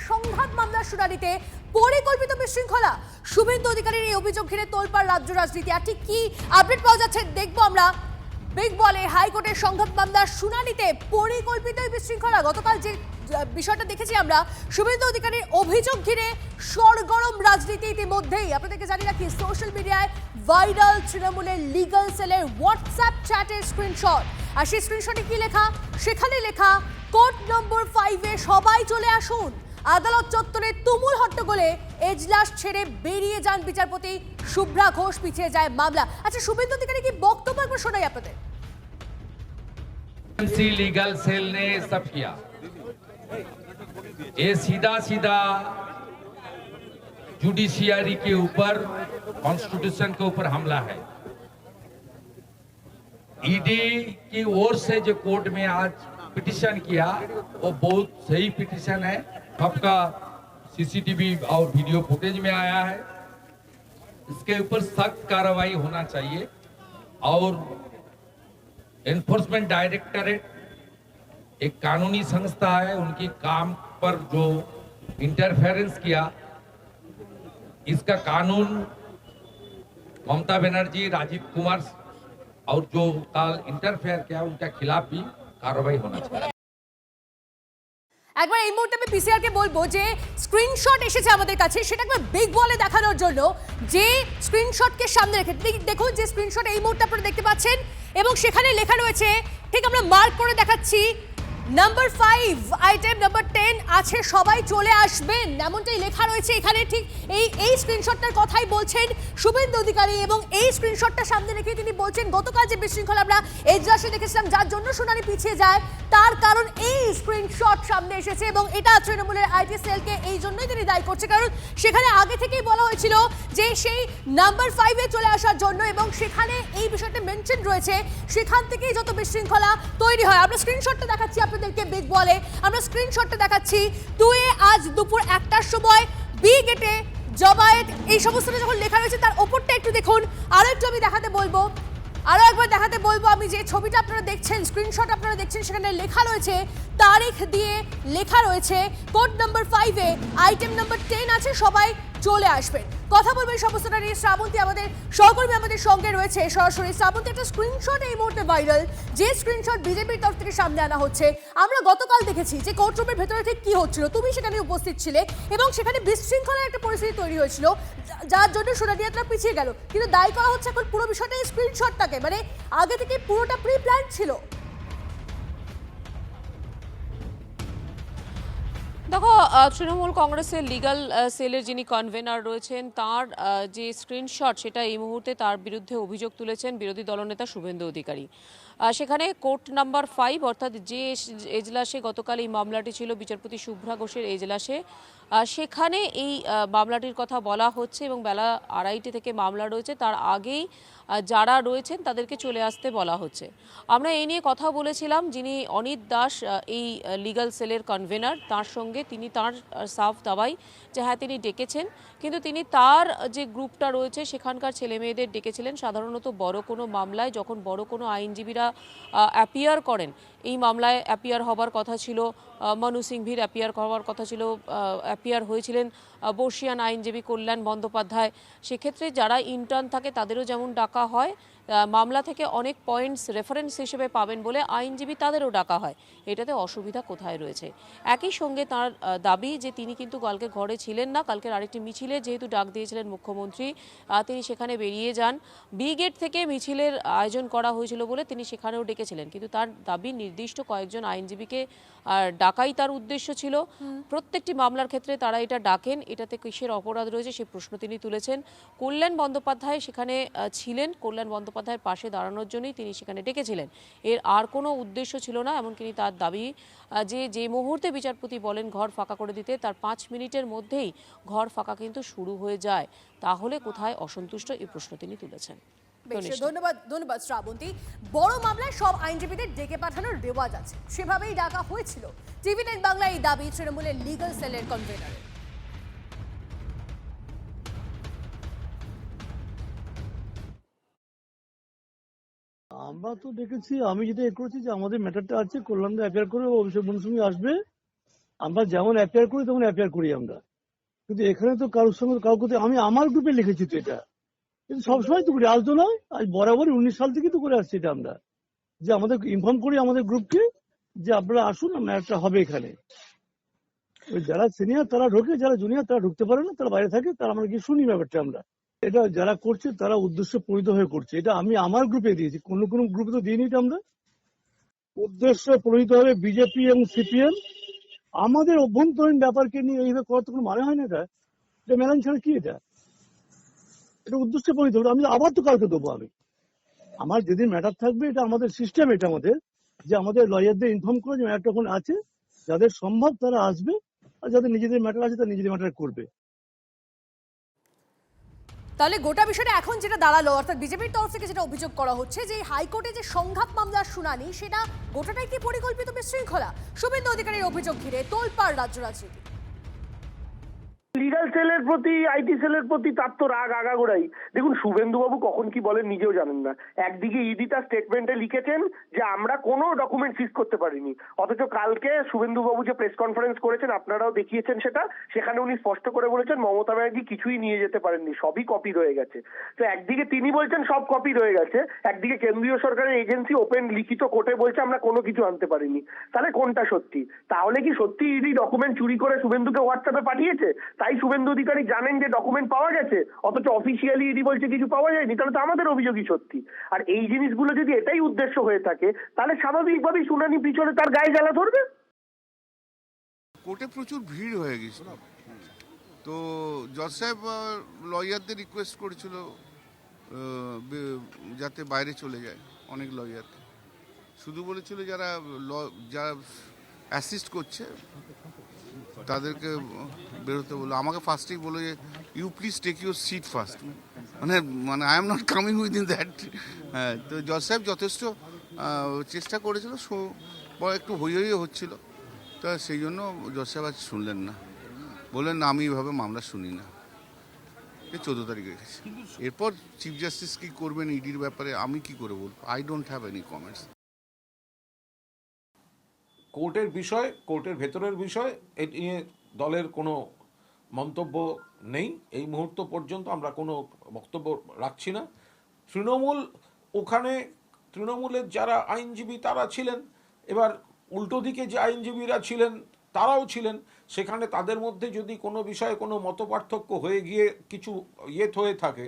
সংঘাত মামলার শুনানিতে পরিকল্পিত বিশৃঙ্খলা। শুভেন্দু অধিকারীর এই অভিযোগ ঘিরে তোলপাড় রাজ্য রাজনীতি। আর ঠিক কি আপডেট পাওয়া যাচ্ছে দেখবো আমরা। বিগ বলে হাইকোর্টের সংঘাত মামলার শুনানিতে পরিকল্পিত বিশৃঙ্খলা। গতকাল যে বিষয়টা দেখেছি আমরা, শুভেন্দু অধিকারীর অভিযোগ ঘিরে সরগরম রাজনীতি ইতিমধ্যেই। আপনাদেরকে জানিয়ে রাখি, সোশ্যাল মিডিয়ায় ভাইরাল তৃণমূলের লিগ্যাল সেলের হোয়াটসঅ্যাপ চ্যাটের স্ক্রিনশট। আর সেই স্ক্রিনশটে কি লেখা? সেখানে লেখা, কোর্ট নম্বর 5-এ সবাই চলে আসুন। আদালত চত্বরে তুমুল হট্টগোলে এজলাস ছেড়ে বেরিয়ে যান বিচারপতি শুভ্রা ঘোষ, পিছিয়ে যায় মামলা। আচ্ছা, শুভেন্দু অধিকারী কি বক্তব্য একবার শোনাই আপনাদের। लीगल सेल ने सब किया, ये सीधा सीधा जुडिशियरी के ऊपर, कॉन्स्टिट्यूशन के ऊपर हमला है। ईडी की ओर से जो कोर्ट में आज पिटीशन किया वो बहुत सही पिटीशन है। सबका सीसीटीवी और वीडियो फुटेज में आया है। इसके ऊपर सख्त कार्रवाई होना चाहिए। और एनफोर्समेंट डायरेक्टरेट एक कानूनी संस्था है, उनकी काम पर जो इंटरफेरेंस किया, इसका कानून ममता बनर्जी, राजीव कुमार और जो कल इंटरफेयर किया उनके खिलाफ भी कार्रवाई होना चाहिए। একবার এই মুহূর্তে আমি পিসিআর কে বলবো যে স্ক্রিনশট এসেছে আমাদের কাছে, সেটা একবার বিগ বলে দেখানোর জন্য। যে স্ক্রিনশটকে সামনে রেখে দেখুন, যে স্ক্রিনশট এই মুহূর্তে আপনারা দেখতে পাচ্ছেন, এবং সেখানে লেখা রয়েছে, ঠিক আমরা মার্ক করে দেখাচ্ছি, নাম্বার 5 আইটেম নাম্বার 10 আছে, সবাই চলে আসবেন, এমনটাই লেখা রয়েছে এখানে। ঠিক এই স্ক্রিনশটটার কথাই বলছেন শুভেন্দু অধিকারী, এবং এই স্ক্রিনশটটা সামনে রেখে তিনি বলছেন গতকাল যে বিশৃঙ্খলা আমরা এজলাসে দেখেছিলাম, যার জন্য শুনানি পিছিয়ে যায়, তার কারণ এই স্ক্রিনশট সামনে এসেছে। এবং এটা তৃণমূলের আইটি সেলকে এই জন্যই তিনি দায়ী করছে, কারণ সেখানে আগে থেকেই বলা হয়েছিল যে সেই নাম্বার 5-এ চলে আসার জন্য, এবং সেখানে এই বিষয়টা মেনশন রয়েছে, সেখান থেকেই যত বিশৃঙ্খলা তৈরি হয়। আমরা স্ক্রিনশটটা দেখাচ্ছি আপনাদেরকে বিগ বলে, আমরা স্ক্রিনশটটা দেখাচ্ছি। 2-এ আজ দুপুর 1টার সময় বি গেটে জমায়েত, এই সমস্তটা যখন লেখা রয়েছে তার ওপরটা একটু দেখুন। আরো একটু আমি দেখাতে বলবো, আরো একবার দেখাতে বলবো। আমি যে ছবিটা আপনারা দেখছেন, স্ক্রিনশট আপনারা দেখছেন, সেখানে লেখা রয়েছে, তারিখ দিয়ে লেখা রয়েছে, কোর্ট নাম্বার 5-এ আইটেম নাম্বার 10 আছে, সবাই চলে আসবেন। কথা বলবেন সমস্তটা নিয়ে শ্রাবন্তী, আমাদের সহকর্মী আমাদের সঙ্গে রয়েছে সরাসরি। শ্রাবন্তী, একটা স্ক্রিনশট এই মুহূর্তে ভাইরাল, যে স্ক্রিনশট বিজেপির তরফ থেকে সামনে আনা হচ্ছে। আমরা গতকাল দেখেছি যে কোর্টরুমের ভেতরে ঠিক কি হচ্ছিল, তুমি সেখানে উপস্থিত ছিলে, এবং সেখানে বিশৃঙ্খলার একটা পরিস্থিতি তৈরি হয়েছিল, যার জন্য শুনানি যাত্রা পিছিয়ে গেল। কিন্তু দায়ী করা হচ্ছে এখন পুরো বিষয়টা এই স্ক্রিনশটটাকে, মানে আগে থেকে পুরোটা প্রি প্ল্যান ছিল। দেখো, তৃণমূল কংগ্রেসের লিগ্যাল সেলের যিনি কনভেনার রয়েছেন, তার যে স্ক্রিনশট, সেটা এই মুহূর্তে তার বিরুদ্ধে অভিযোগ তুলেছেন বিরোধী দলনেতা শুভেন্দু অধিকারী। সেখানে কোর্ট নাম্বার 5, অর্থাৎ যে এজলাসে গতকাল এই মামলাটি ছিল, বিচারপতি শুভ্রা ঘোষের এজলাসে, সেখানে এই মামলাটির কথা বলা হচ্ছে, এবং বেলা 2:30 থেকে মামলা রয়েছে, তার আগেই যারা রয়েছেন তাদেরকে চলে আসতে বলা হচ্ছে। আমরা এই নিয়ে কথা বলেছিলাম যিনি অনিত দাস, এই লিগ্যাল সেলের কনভেনার, তার সঙ্গে। তিনি তার সাফ দাবাই যে হ্যাঁ তিনি ডেকেছেন, কিন্তু তিনি তার যে গ্রুপটা রয়েছে সেখানকার ছেলে মেয়েদের ডেকেছিলেন। সাধারণত বড় কোনো মামলায় যখন বড় কোনো আইনজীবীরা অ্যাপিয়ার করেন, এই মামলায় অ্যাপিয়ার হবার কথা ছিল মনু সিংভির, অ্যাপিয়ার হওয়ার কথা ছিল, অ্যাপিয়ার হয়েছিলেন বর্ষিয়ান আইনজীবী কল্যাণ বন্দ্যোপাধ্যায়। সেক্ষেত্রে যারা ইন্টার্ন থাকে তাদেরও যেমন ডাকা হয়, মামলা থেকে অনেক পয়েন্টস রেফারেন্স হিসেবে পাবেন বলে আইনজীবী তাদেরও ডাকা হয়। এটাতে অসুবিধা কোথায় রয়েছে? একই সঙ্গে তার দাবি যে তিনি কিন্তু কালকে ঘরে ছিলেন না, কালকের আরেকটি মিছিলে যেহেতু ডাক দিয়েছিলেন মুখ্যমন্ত্রী, তিনি সেখানে বেরিয়ে যান। বি গেট থেকে মিছিলের আয়োজন করা হয়েছিল বলে তিনি সেখানেও ডেকেছিলেন, কিন্তু তার দাবি নির্দিষ্ট কয়েকজন আইনজীবীকে ডাকাই তার উদ্দেশ্য ছিল। প্রত্যেকটি মামলার ক্ষেত্রে তারা এটা ডাকেন, এটাতে কিসের অপরাধ রয়েছে সে প্রশ্ন তিনি তুলেছেন। কল্যাণ বন্দ্যোপাধ্যায় সেখানে ছিলেন, কল্যাণ বন্দ্যোপাধ্যায়ের পাশে দাঁড়ানোর জন্যই তিনি সেখানে ডেকেছিলেন, এর আর কোনো উদ্দেশ্য ছিল না। এমনকি তার দাবি যে মুহূর্তে বিচারপতি বলেন ঘর ফাঁকা করে দিতে, তার 5 মিনিটের মধ্যেই ঘর ফাঁকা কিন্তু শুরু হয়ে যায়। তাহলে কোথায় অসন্তুষ্ট, এই প্রশ্ন তিনি তুলেছেন। ধন্যবাদ শ্রাবন্তী। বড় মামলায় সব আইনজীবীদের ডেকে পাঠানোর রেওয়াজ আছে, সেভাবেই ডাকা হয়েছিল। TV9 বাংলা এই দাবি তৃণমূলের লিগ্যাল সেলের কনভেনার। আমরা তো দেখেছি, আমি যেটা করেছি যে আমাদের ম্যাটারটা আছে, কল্যাণদা অ্যাপিয়ার করে অভিষেক বনুর সঙ্গে আসবে, আমরা যেমন অ্যাপিয়ার করি তেমন অ্যাপিয়ার করি আমরা, কিন্তু এখানে তো কারোর সঙ্গে কাউকে আমি আমার গ্রুপে লিখেছি তো এটা, কিন্তু সবসময় তো করি, আজ তো নয়, আজ বরাবরই 19 সাল থেকে তো করে আসছি এটা আমরা, যে আমাদের ইনফর্ম করি আমাদের গ্রুপকে যে আপনারা আসুন, ম্যাচটা হবে এখানে। ওই যারা সিনিয়র তারা ঢোকে, যারা জুনিয়র তারা ঢুকতে পারে না, তারা বাইরে থাকে, তারা আমরা কি শুনি ব্যাপারটা আমরা। এটা যারা করছে তারা উদ্দেশ্য প্রণীত হয়ে করছে, এটা আমি আমার গ্রুপে দিয়েছি, কোন গ্রুপে তো দিইনি এটা আমরা। উদ্দেশ্য প্রণীত হবে বিজেপি এবং সিপিএম, আমাদের অভ্যন্তরীণ ব্যাপারকে নিয়ে এইভাবে করার তো কোনো মানে হয় না। এটা মেলান ছাড়া কি এটা উদ্দেশ্য প্রণীত হবে। আমি আবার তো কালকে দেবো, আমি আমার যেদিন ম্যাটার থাকবে, এটা আমাদের সিস্টেম, এটা আমাদের যে আমাদের লয়ারদের ইনফর্ম করে যে ম্যাটারটা ওখানে আছে, যাদের সম্ভব তারা আসবে, আর যাদের নিজেদের ম্যাটার আছে তারা নিজেদের ম্যাটার করবে। তাহলে গোটা বিষয়টা এখন যেটা দাঁড়ালো, অর্থাৎ বিজেপির তরফ থেকে যেটা অভিযোগ করা হচ্ছে যে হাইকোর্টে যে সংঘাত মামলার শুনানি, সেটা গোটাটাই কি পরিকল্পিত বিশৃঙ্খলা? শুভেন্দু অধিকারীর অভিযোগ ঘিরে তোলপাড় রাজ্য রাজনীতি। লিগাল সেলের প্রতি, আইটি সেলের প্রতি তার তো রাগ আগাগোড়াই। দেখুন, শুভেন্দুবাবু কখন কি বলেন নিজেও জানেন না। একদিকে ইডি তার স্টেটমেন্টে লিখেছেন যে আমরা কোনো ডকুমেন্ট সিজ করতে পারিনি, অথচ কালকে শুভেন্দুবাবু যে প্রেস কনফারেন্স করেছেন, আপনারাও দেখিয়েছেন সেটা, সেখানে উনি স্পষ্ট করে বলেছেন মমতা ব্যানার্জি কিছুই নিয়ে যেতে পারেননি, সবই কপি রয়ে গেছে। তো একদিকে তিনি বলছেন সব কপি রয়ে গেছে, একদিকে কেন্দ্রীয় সরকারের এজেন্সি ওপেন লিখিত কোর্টে বলছে আমরা কোনো কিছু আনতে পারিনি। তাহলে কোনটা সত্যি? তাহলে কি সত্যি ইডি ডকুমেন্ট চুরি করে শুভেন্দুকে হোয়াটসঅ্যাপে পাঠিয়েছে, তাই শুভেন্দু অধিকারী জানেন যে ডকুমেন্ট পাওয়া গেছে, অথচ অফিসিয়ালি ইডি বলছে কিছু পাওয়া যায়নি? তাহলে তো আমাদের অভিযোগই সত্যি। আর এই জিনিসগুলো যদি এটাই উদ্দেশ্য হয়ে থাকে, তাহলে স্বাভাবিকভাবেই শুনানি পিছনে তার গায়ে জ্বালা ধরবে। কোর্টে প্রচুর ভিড় হয়ে গেছিল, তো জজ সাহেব লয়ারদের রিকোয়েস্ট করেছিল যাতে বাইরে চলে যায়। অনেক লয়ারকে শুধু বলেছিল যারা অ্যাসিস্ট করছে তাদেরকে বেরোতে বললো। আমাকে ফার্স্টেই বললো যে you please take your seat first, মানে I am not coming within that. হ্যাঁ, তো জজ সাহেব যথেষ্ট চেষ্টা করেছিল, একটু হই হচ্ছিল, তা সেই জন্য জজ সাহেব আজ শুনলেন না, বললেন না আমি এইভাবে মামলা শুনি না। 14 তারিখে গেছে। এরপর চিফ জাস্টিস কি করবেন ইডির ব্যাপারে আমি কি করে বলবো? I don't have any comments. কোর্টের বিষয়, কোর্টের ভেতরের বিষয়, এ নিয়ে দলের কোনো মন্তব্য নেই। এই মুহূর্ত পর্যন্ত আমরা কোনো বক্তব্য রাখছি না। তৃণমূলের যারা আইনজীবী তারা ছিলেন, এবার উল্টো দিকে যে আইনজীবীরা ছিলেন তারাও ছিলেন, সেখানে তাদের মধ্যে যদি কোনো বিষয়ে কোনো মতপার্থক্য হয়ে গিয়ে কিছু হয়ে থাকে,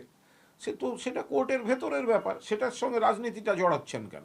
সেটা কোর্টের ভেতরের ব্যাপার, সেটার সঙ্গে রাজনীতিটা জড়াচ্ছেন কেন?